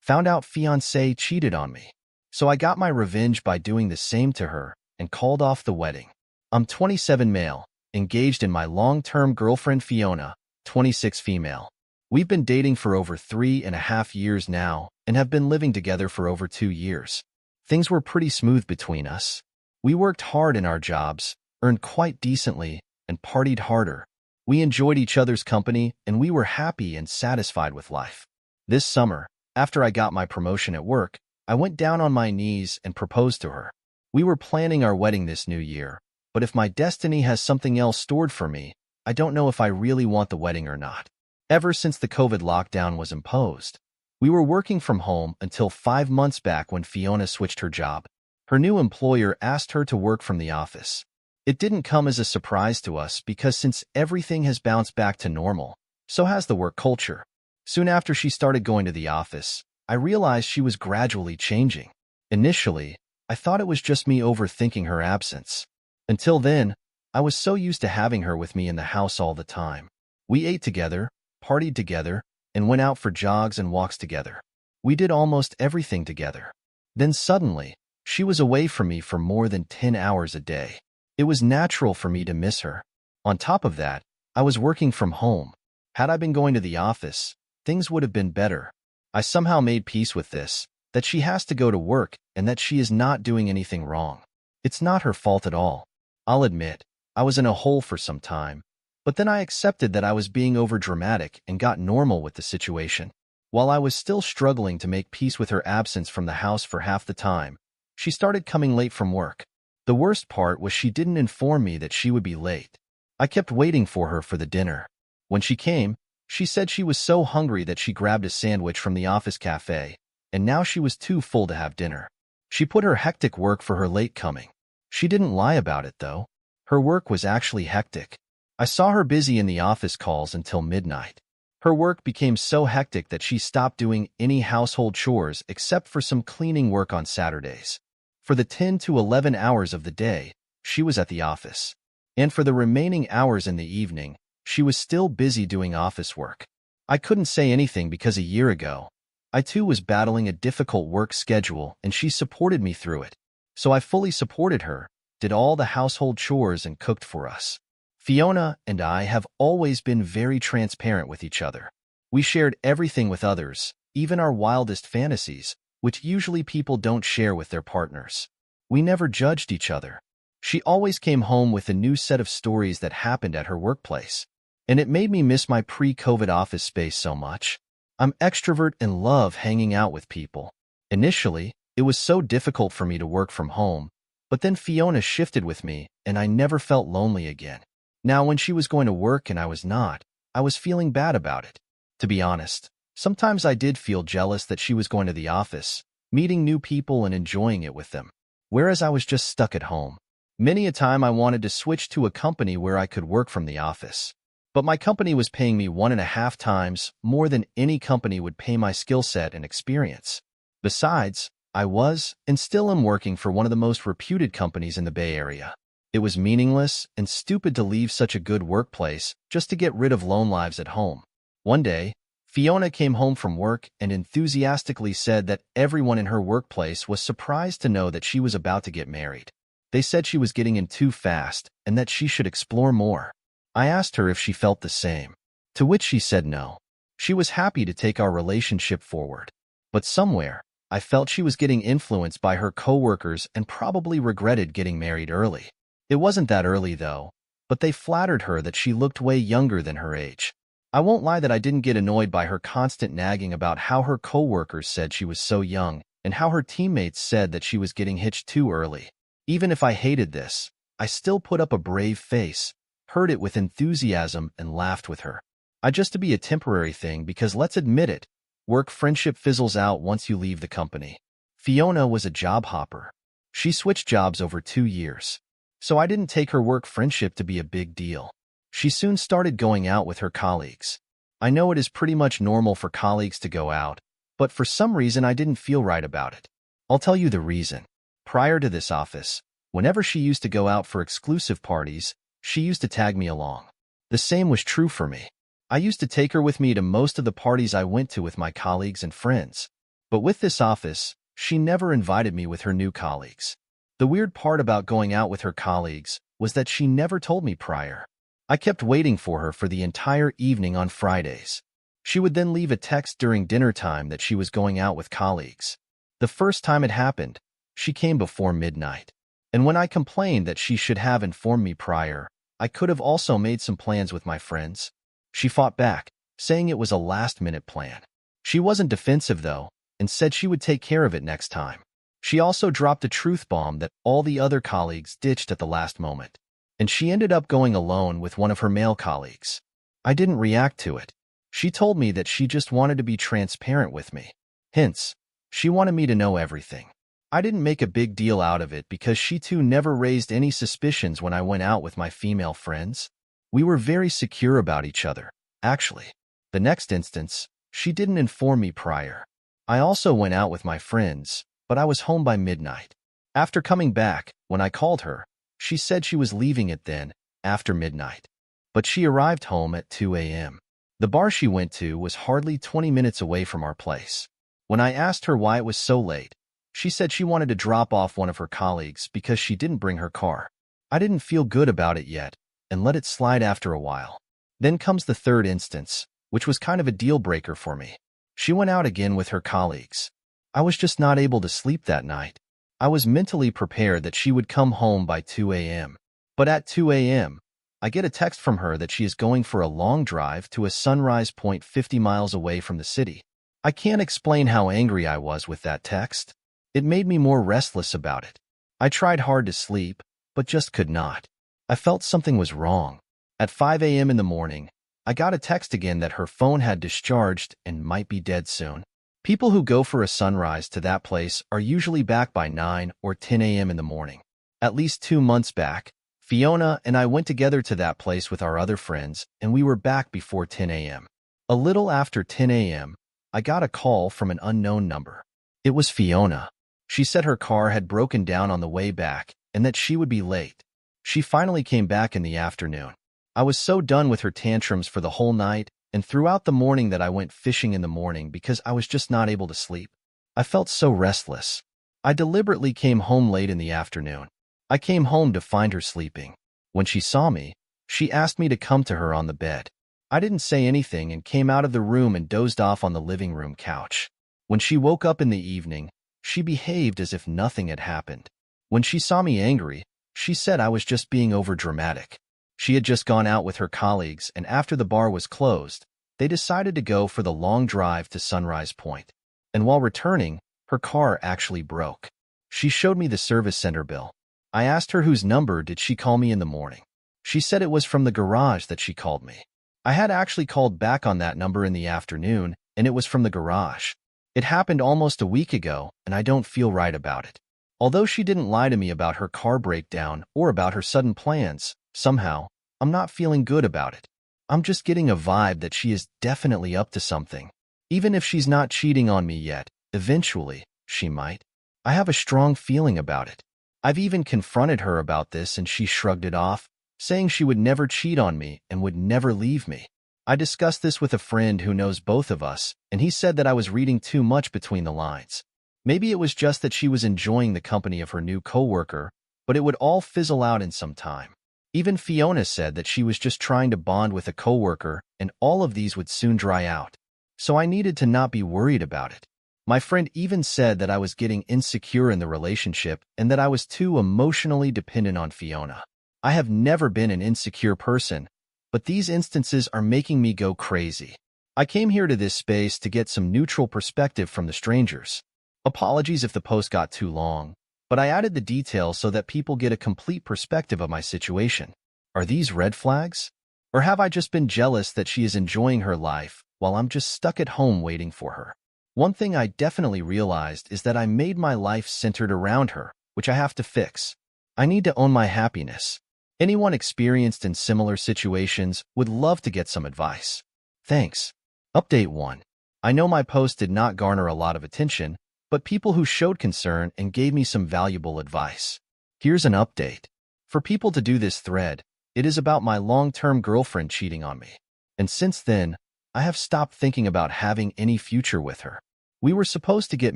Found out Fiancée cheated on me. So I got my revenge by doing the same to her and called off the wedding. I'm 27 male, engaged in my long-term girlfriend Fiona, 26 female. We've been dating for over 3.5 years now and have been living together for over 2 years. Things were pretty smooth between us. We worked hard in our jobs, earned quite decently, and partied harder. We enjoyed each other's company and we were happy and satisfied with life. This summer, after I got my promotion at work, I went down on my knees and proposed to her. We were planning our wedding this new year, but if my destiny has something else stored for me, I don't know if I really want the wedding or not. Ever since the COVID lockdown was imposed, we were working from home until 5 months back when Fiona switched her job. Her new employer asked her to work from the office. It didn't come as a surprise to us because since everything has bounced back to normal, so has the work culture. Soon after she started going to the office, I realized she was gradually changing. Initially, I thought it was just me overthinking her absence. Until then, I was so used to having her with me in the house all the time. We ate together, partied together, and went out for jogs and walks together. We did almost everything together. Then suddenly, she was away from me for more than 10 hours a day. It was natural for me to miss her. On top of that, I was working from home. Had I been going to the office, things would have been better. I somehow made peace with this, that she has to go to work and that she is not doing anything wrong. It's not her fault at all. I'll admit, I was in a hole for some time, but then I accepted that I was being overdramatic and got normal with the situation. While I was still struggling to make peace with her absence from the house for half the time, she started coming late from work. The worst part was she didn't inform me that she would be late. I kept waiting for her for the dinner. When she came, she said she was so hungry that she grabbed a sandwich from the office cafe, and now she was too full to have dinner. She put her hectic work for her late coming. She didn't lie about it, though. Her work was actually hectic. I saw her busy in the office calls until midnight. Her work became so hectic that she stopped doing any household chores except for some cleaning work on Saturdays. For the 10 to 11 hours of the day, she was at the office. And for the remaining hours in the evening, she was still busy doing office work. I couldn't say anything because a year ago, I too was battling a difficult work schedule and she supported me through it. So I fully supported her, did all the household chores and cooked for us. Fiona and I have always been very transparent with each other. We shared everything with others, even our wildest fantasies, which usually people don't share with their partners. We never judged each other. She always came home with a new set of stories that happened at her workplace. And it made me miss my pre-COVID office space so much. I'm extrovert and love hanging out with people. Initially, it was so difficult for me to work from home, but then Fiona shifted with me and I never felt lonely again. Now, when she was going to work and I was not, I was feeling bad about it. To be honest, sometimes I did feel jealous that she was going to the office, meeting new people and enjoying it with them, whereas I was just stuck at home. Many a time I wanted to switch to a company where I could work from the office. But my company was paying me 1.5 times more than any company would pay my skill set and experience. Besides, I was, and still am working for one of the most reputed companies in the Bay Area. It was meaningless and stupid to leave such a good workplace just to get rid of lone lives at home. One day, Fiona came home from work and enthusiastically said that everyone in her workplace was surprised to know that she was about to get married. They said she was getting in too fast and that she should explore more. I asked her if she felt the same, to which she said no. She was happy to take our relationship forward. But somewhere, I felt she was getting influenced by her coworkers and probably regretted getting married early. It wasn't that early, though, but they flattered her that she looked way younger than her age. I won't lie that I didn't get annoyed by her constant nagging about how her coworkers said she was so young and how her teammates said that she was getting hitched too early. Even if I hated this, I still put up a brave face, heard it with enthusiasm, and laughed with her. I just to be a temporary thing because let's admit it, work friendship fizzles out once you leave the company. Fiona was a job hopper. She switched jobs over 2 years. So I didn't take her work friendship to be a big deal. She soon started going out with her colleagues. I know it is pretty much normal for colleagues to go out, but for some reason I didn't feel right about it. I'll tell you the reason. Prior to this office, whenever she used to go out for exclusive parties, she used to tag me along. The same was true for me. I used to take her with me to most of the parties I went to with my colleagues and friends. But with this office, she never invited me with her new colleagues. The weird part about going out with her colleagues was that she never told me prior. I kept waiting for her for the entire evening on Fridays. She would then leave a text during dinner time that she was going out with colleagues. The first time it happened, she came before midnight. And when I complained that she should have informed me prior, I could have also made some plans with my friends. She fought back, saying it was a last-minute plan. She wasn't defensive, though, and said she would take care of it next time. She also dropped a truth bomb that all the other colleagues ditched at the last moment. And she ended up going alone with one of her male colleagues. I didn't react to it. She told me that she just wanted to be transparent with me. Hence, she wanted me to know everything. I didn't make a big deal out of it because she too never raised any suspicions when I went out with my female friends. We were very secure about each other, actually. The next instance, she didn't inform me prior. I also went out with my friends, but I was home by midnight. After coming back, when I called her, she said she was leaving it then, after midnight. But she arrived home at 2 a.m. The bar she went to was hardly 20 minutes away from our place. When I asked her why it was so late, she said she wanted to drop off one of her colleagues because she didn't bring her car. I didn't feel good about it yet, and let it slide after a while. Then comes the third instance, which was kind of a deal breaker for me. She went out again with her colleagues. I was just not able to sleep that night. I was mentally prepared that she would come home by 2 a.m. But at 2 a.m., I get a text from her that she is going for a long drive to a sunrise point 50 miles away from the city. I can't explain how angry I was with that text. It made me more restless about it. I tried hard to sleep, but just could not. I felt something was wrong. At 5 a.m. in the morning, I got a text again that her phone had discharged and might be dead soon. People who go for a sunrise to that place are usually back by 9 or 10 a.m. in the morning. At least 2 months back, Fiona and I went together to that place with our other friends, and we were back before 10 a.m. A little after 10 a.m., I got a call from an unknown number. It was Fiona. She said her car had broken down on the way back and that she would be late. She finally came back in the afternoon. I was so done with her tantrums for the whole night and throughout the morning that I went fishing in the morning because I was just not able to sleep. I felt so restless. I deliberately came home late in the afternoon. I came home to find her sleeping. When she saw me, she asked me to come to her on the bed. I didn't say anything and came out of the room and dozed off on the living room couch. When she woke up in the evening, she behaved as if nothing had happened. When she saw me angry, she said I was just being overdramatic. She had just gone out with her colleagues, and after the bar was closed, they decided to go for the long drive to Sunrise Point. And while returning, her car actually broke. She showed me the service center bill. I asked her whose number did she call me in the morning. She said it was from the garage that she called me. I had actually called back on that number in the afternoon, and it was from the garage. It happened almost a week ago, and I don't feel right about it. Although she didn't lie to me about her car breakdown or about her sudden plans, somehow, I'm not feeling good about it. I'm just getting a vibe that she is definitely up to something. Even if she's not cheating on me yet, eventually, she might. I have a strong feeling about it. I've even confronted her about this and she shrugged it off, saying she would never cheat on me and would never leave me. I discussed this with a friend who knows both of us, and he said that I was reading too much between the lines. Maybe it was just that she was enjoying the company of her new coworker, but it would all fizzle out in some time. Even Fiona said that she was just trying to bond with a coworker, and all of these would soon dry out. So I needed to not be worried about it. My friend even said that I was getting insecure in the relationship and that I was too emotionally dependent on Fiona. I have never been an insecure person, but these instances are making me go crazy. I came here to this space to get some neutral perspective from the strangers. Apologies if the post got too long, but I added the details so that people get a complete perspective of my situation. Are these red flags? Or have I just been jealous that she is enjoying her life while I'm just stuck at home waiting for her? One thing I definitely realized is that I made my life centered around her, which I have to fix. I need to own my happiness. Anyone experienced in similar situations would love to get some advice. Thanks. Update 1. I know my post did not garner a lot of attention, but people who showed concern and gave me some valuable advice. Here's an update. For people to do this thread, it is about my long-term girlfriend cheating on me. And since then, I have stopped thinking about having any future with her. We were supposed to get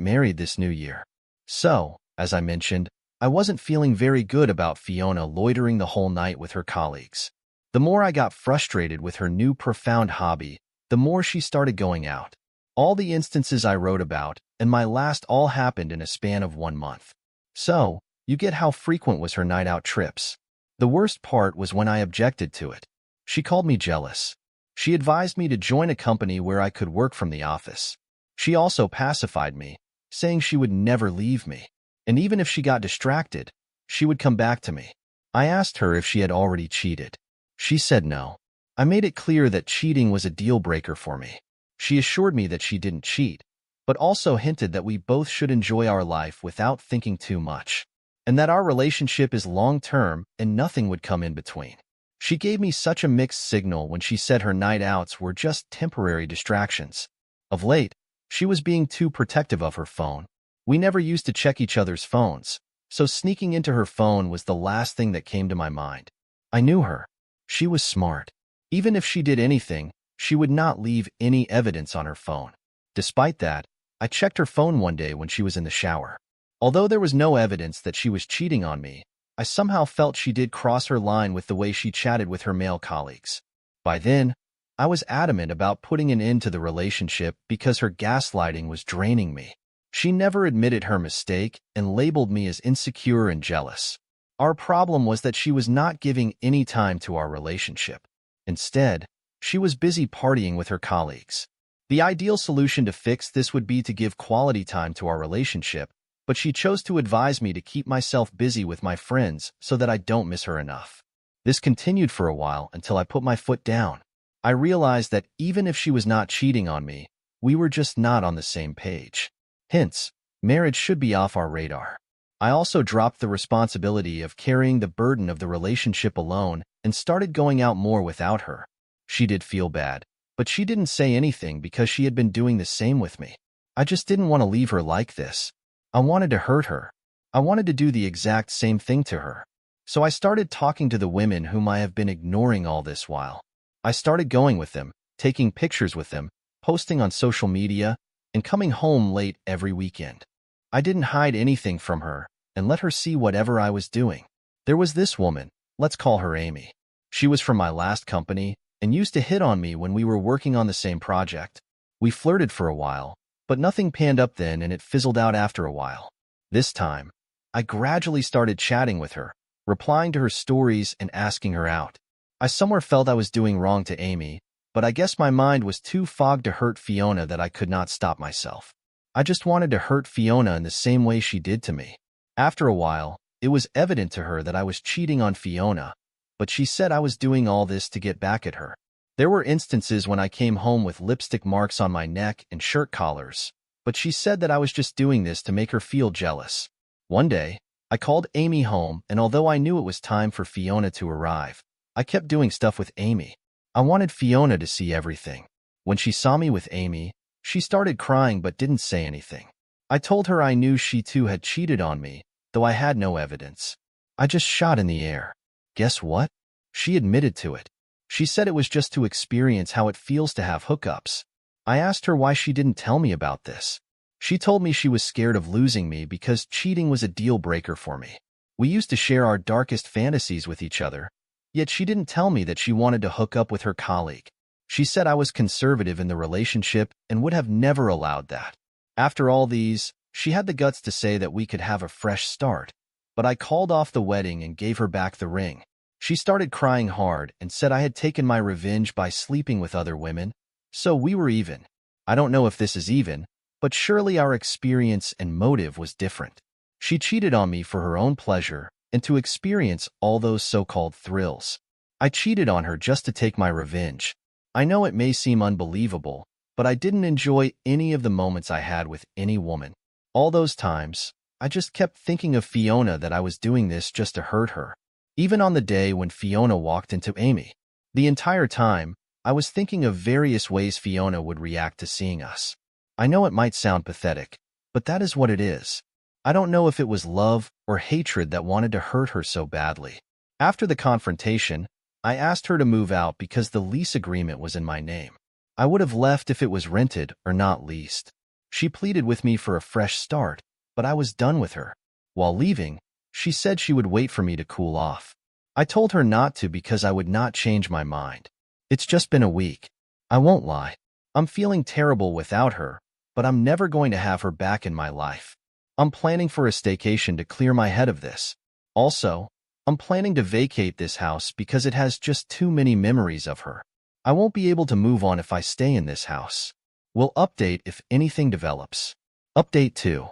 married this new year. So, as I mentioned, I wasn't feeling very good about Fiona loitering the whole night with her colleagues. The more I got frustrated with her new profound hobby, the more she started going out. All the instances I wrote about, and my last all happened in a span of 1 month. So, you get how frequent was her night out trips. The worst part was when I objected to it. She called me jealous. She advised me to join a company where I could work from the office. She also pacified me, saying she would never leave me. And even if she got distracted, she would come back to me. I asked her if she had already cheated. She said no. I made it clear that cheating was a deal breaker for me. She assured me that she didn't cheat, but also hinted that we both should enjoy our life without thinking too much, and that our relationship is long-term and nothing would come in between. She gave me such a mixed signal when she said her night outs were just temporary distractions. Of late, she was being too protective of her phone. We never used to check each other's phones, so sneaking into her phone was the last thing that came to my mind. I knew her. She was smart. Even if she did anything, she would not leave any evidence on her phone. Despite that, I checked her phone one day when she was in the shower. Although there was no evidence that she was cheating on me, I somehow felt she did cross her line with the way she chatted with her male colleagues. By then, I was adamant about putting an end to the relationship because her gaslighting was draining me. She never admitted her mistake and labeled me as insecure and jealous. Our problem was that she was not giving any time to our relationship. Instead, she was busy partying with her colleagues. The ideal solution to fix this would be to give quality time to our relationship, but she chose to advise me to keep myself busy with my friends so that I don't miss her enough. This continued for a while until I put my foot down. I realized that even if she was not cheating on me, we were just not on the same page. Hence, marriage should be off our radar. I also dropped the responsibility of carrying the burden of the relationship alone and started going out more without her. She did feel bad, but she didn't say anything because she had been doing the same with me. I just didn't want to leave her like this. I wanted to hurt her. I wanted to do the exact same thing to her. So I started talking to the women whom I have been ignoring all this while. I started going with them, taking pictures with them, posting on social media, and coming home late every weekend. I didn't hide anything from her and let her see whatever I was doing. There was this woman, let's call her Amy. She was from my last company and used to hit on me when we were working on the same project. We flirted for a while, but nothing panned up then and it fizzled out after a while. This time, I gradually started chatting with her, replying to her stories and asking her out. I somewhere felt I was doing wrong to Amy, but I guess my mind was too fogged to hurt Fiona that I could not stop myself. I just wanted to hurt Fiona in the same way she did to me. After a while, it was evident to her that I was cheating on Fiona, but she said I was doing all this to get back at her. There were instances when I came home with lipstick marks on my neck and shirt collars, but she said that I was just doing this to make her feel jealous. One day, I called Amy home, and although I knew it was time for Fiona to arrive, I kept doing stuff with Amy. I wanted Fiona to see everything. When she saw me with Amy, she started crying but didn't say anything. I told her I knew she too had cheated on me, though I had no evidence. I just shot in the air. Guess what? She admitted to it. She said it was just to experience how it feels to have hookups. I asked her why she didn't tell me about this. She told me she was scared of losing me because cheating was a deal breaker for me. We used to share our darkest fantasies with each other, yet she didn't tell me that she wanted to hook up with her colleague. She said I was conservative in the relationship and would have never allowed that. After all these, she had the guts to say that we could have a fresh start, but I called off the wedding and gave her back the ring. She started crying hard and said I had taken my revenge by sleeping with other women, so we were even. I don't know if this is even, but surely our experience and motive was different. She cheated on me for her own pleasure and to experience all those so-called thrills. I cheated on her just to take my revenge. I know it may seem unbelievable, but I didn't enjoy any of the moments I had with any woman. All those times, I just kept thinking of Fiona, that I was doing this just to hurt her. Even on the day when Fiona walked into Amy. The entire time, I was thinking of various ways Fiona would react to seeing us. I know it might sound pathetic, but that is what it is. I don't know if it was love or hatred that wanted to hurt her so badly. After the confrontation, I asked her to move out because the lease agreement was in my name. I would have left if it was rented or not leased. She pleaded with me for a fresh start, but I was done with her. While leaving, she said she would wait for me to cool off. I told her not to because I would not change my mind. It's just been a week. I won't lie. I'm feeling terrible without her, but I'm never going to have her back in my life. I'm planning for a staycation to clear my head of this. Also, I'm planning to vacate this house because it has just too many memories of her. I won't be able to move on if I stay in this house. We'll update if anything develops. Update 2.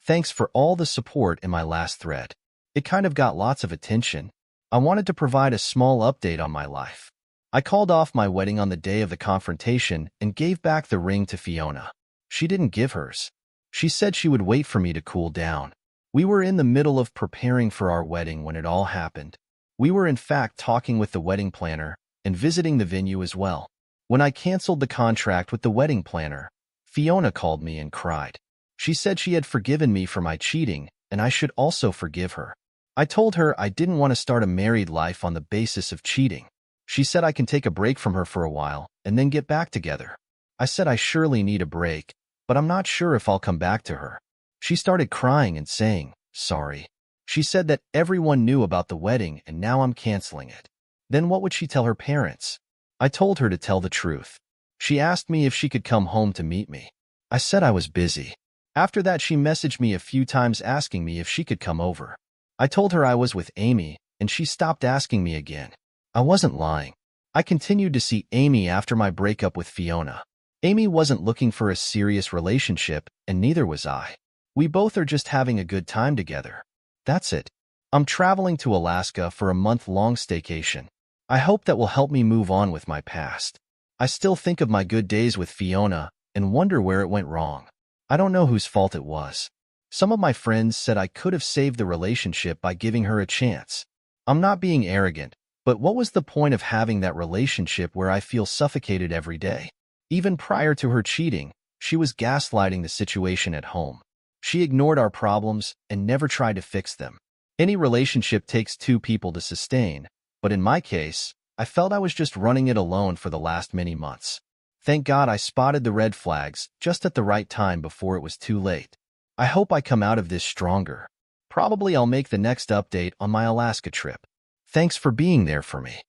Thanks for all the support in my last thread. It kind of got lots of attention. I wanted to provide a small update on my life. I called off my wedding on the day of the confrontation and gave back the ring to Fiona. She didn't give hers. She said she would wait for me to cool down. We were in the middle of preparing for our wedding when it all happened. We were in fact talking with the wedding planner and visiting the venue as well. When I canceled the contract with the wedding planner, Fiona called me and cried. She said she had forgiven me for my cheating and I should also forgive her. I told her I didn't want to start a married life on the basis of cheating. She said I can take a break from her for a while and then get back together. I said I surely need a break, but I'm not sure if I'll come back to her. She started crying and saying, sorry. She said that everyone knew about the wedding and now I'm canceling it. Then what would she tell her parents? I told her to tell the truth. She asked me if she could come home to meet me. I said I was busy. After that, she messaged me a few times asking me if she could come over. I told her I was with Amy, and she stopped asking me again. I wasn't lying. I continued to see Amy after my breakup with Fiona. Amy wasn't looking for a serious relationship, and neither was I. We both are just having a good time together. That's it. I'm traveling to Alaska for a month-long staycation. I hope that will help me move on with my past. I still think of my good days with Fiona and wonder where it went wrong. I don't know whose fault it was. Some of my friends said I could have saved the relationship by giving her a chance. I'm not being arrogant, but what was the point of having that relationship where I feel suffocated every day? Even prior to her cheating, she was gaslighting the situation at home. She ignored our problems and never tried to fix them. Any relationship takes two people to sustain, but in my case, I felt I was just running it alone for the last many months. Thank God I spotted the red flags just at the right time before it was too late. I hope I come out of this stronger. Probably I'll make the next update on my Alaska trip. Thanks for being there for me.